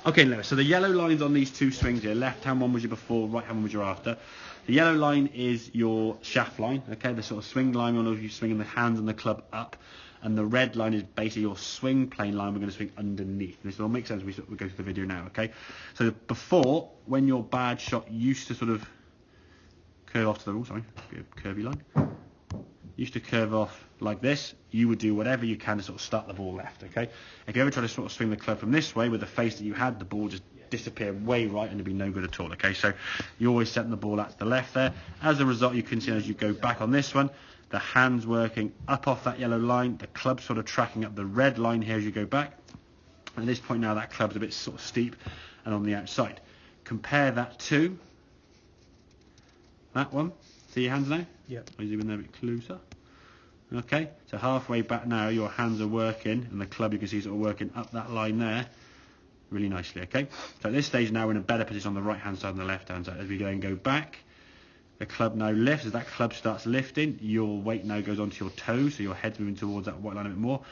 Okay, Lewis, so the yellow lines on these two swings here, left hand one was your before, right hand one was your after. The yellow line is your shaft line, okay, the sort of swing line on you swinging the hands and the club up, and the red line is basically your swing plane line we're going to swing underneath. This will make sense as we go through the video now, okay? So before, when your bad shot used to sort of curve off to the, curvy line, used to curve off like this, you would do whatever you can to sort of start the ball left, okay? If you ever try to sort of swing the club from this way with the face that you had, the ball just disappear way right and it'd be no good at all, okay? So you're always setting the ball out to the left there. As a result, you can see as you go back on this one, the hands working up off that yellow line, the club sort of tracking up the red line here as you go back. And at this point now, that club's a bit sort of steep and on the outside. Compare that to that one. See your hands now? Yep. I'll zoom in there a bit closer. Okay, so halfway back now, your hands are working, and the club you can see sort of working up that line there really nicely, okay? So at this stage now we're in a better position on the right-hand side and the left-hand side. As we go back, the club now lifts. As that club starts lifting, your weight now goes onto your toes, so your head's moving towards that white line a bit more,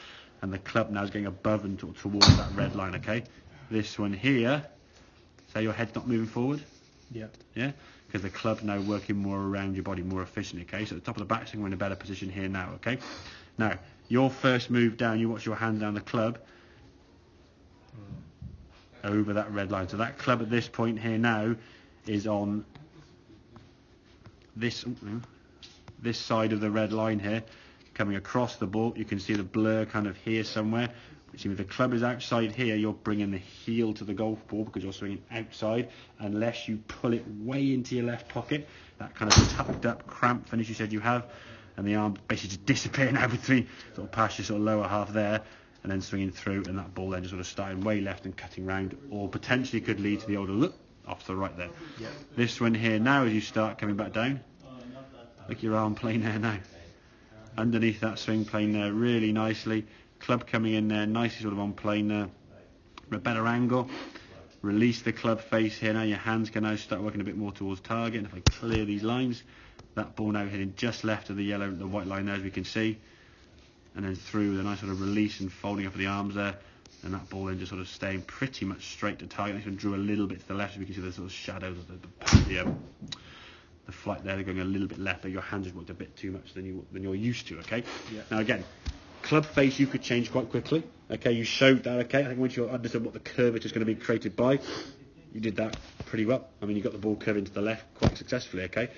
and the club now is going above and towards that red line, okay? This one here, so your head's not moving forward. Yep. Yeah? Because the club's now working more around your body more efficiently, okay? So at the top of the backswing, we're in a better position here now, okay? Now, your first move down, you watch your hand down the club over that red line. So that club at this point here now is on this side of the red line here, coming across the ball. You can see the blur kind of here somewhere. Which means if the club is outside here, you're bringing the heel to the golf ball because you're swinging outside, unless you pull it way into your left pocket. That kind of tucked up cramp finish you said you have, and the arm basically just disappearing out between, sort of past your sort of lower half there, and then swinging through, and that ball then just sort of starting way left and cutting round, or potentially could lead to the older look off to the right there. Yep. This one here now, as you start coming back down, look your arm plane there now, underneath that swing plane there really nicely. Club coming in there nicely sort of on plane there, a better angle. Release the club face here now, your hands can now start working a bit more towards target, and if I clear these lines, that ball now hitting just left of the yellow, the white line there as we can see, and then through with a nice sort of release and folding up of the arms there, and that ball then just sort of staying pretty much straight to target. This one drew a little bit to the left, so we can see the sort of shadows of the flight there, they're going a little bit left, but your hands have worked a bit too much than you're used to, okay? Yeah. Now again, club face you could change quite quickly, okay? You showed that, okay? I think once you understood what the curvature is going to be created by, you did that pretty well. I mean, you got the ball curving to the left quite successfully, okay?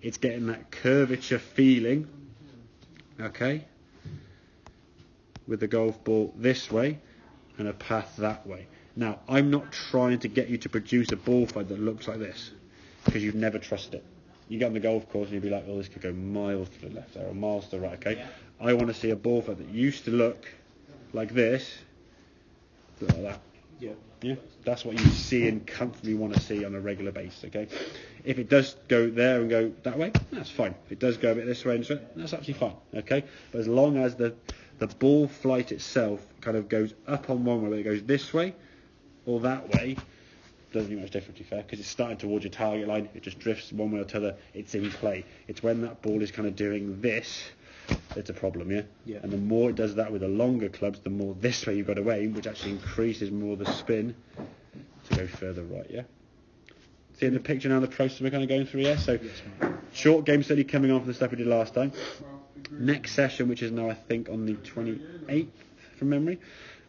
It's getting that curvature feeling, okay, with the golf ball this way and a path that way. Now, I'm not trying to get you to produce a ball flight that looks like this, because you've never trusted it. You get on the golf course and you'll be like, oh, this could go miles to the left there or miles to the right, okay? Yeah. I want to see a ball flight that used to look like this, look like that. Yeah. Yeah, that's what you see and comfortably want to see on a regular basis, okay? If it does go there and go that way, that's fine. If it does go a bit this way and this way, that's absolutely fine, okay? But as long as the ball flight itself kind of goes up on one way, whether it goes this way or that way, doesn't make much difference, to be fair, because it's starting towards your target line. It just drifts one way or the other. It's in play. It's when that ball is kind of doing this, it's a problem, yeah? Yeah. And the more it does that with the longer clubs, the more this way you've got to aim, which actually increases more the spin to go further right, yeah? See in the picture now the process we're kind of going through, yeah? So, short game study coming on for the stuff we did last time. Next session, which is now, I think, on the 28th, from memory,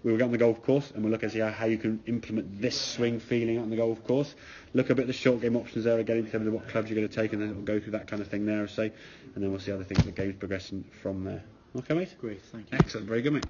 we will get on the golf course and we'll look and see how you can implement this swing feeling on the golf course. Look a bit at the short game options there again in terms of what clubs you're going to take, and then we'll go through that kind of thing there, say, and then we'll see how the game's progressing from there. Okay, mate? Great, thank you. Excellent, very good, mate.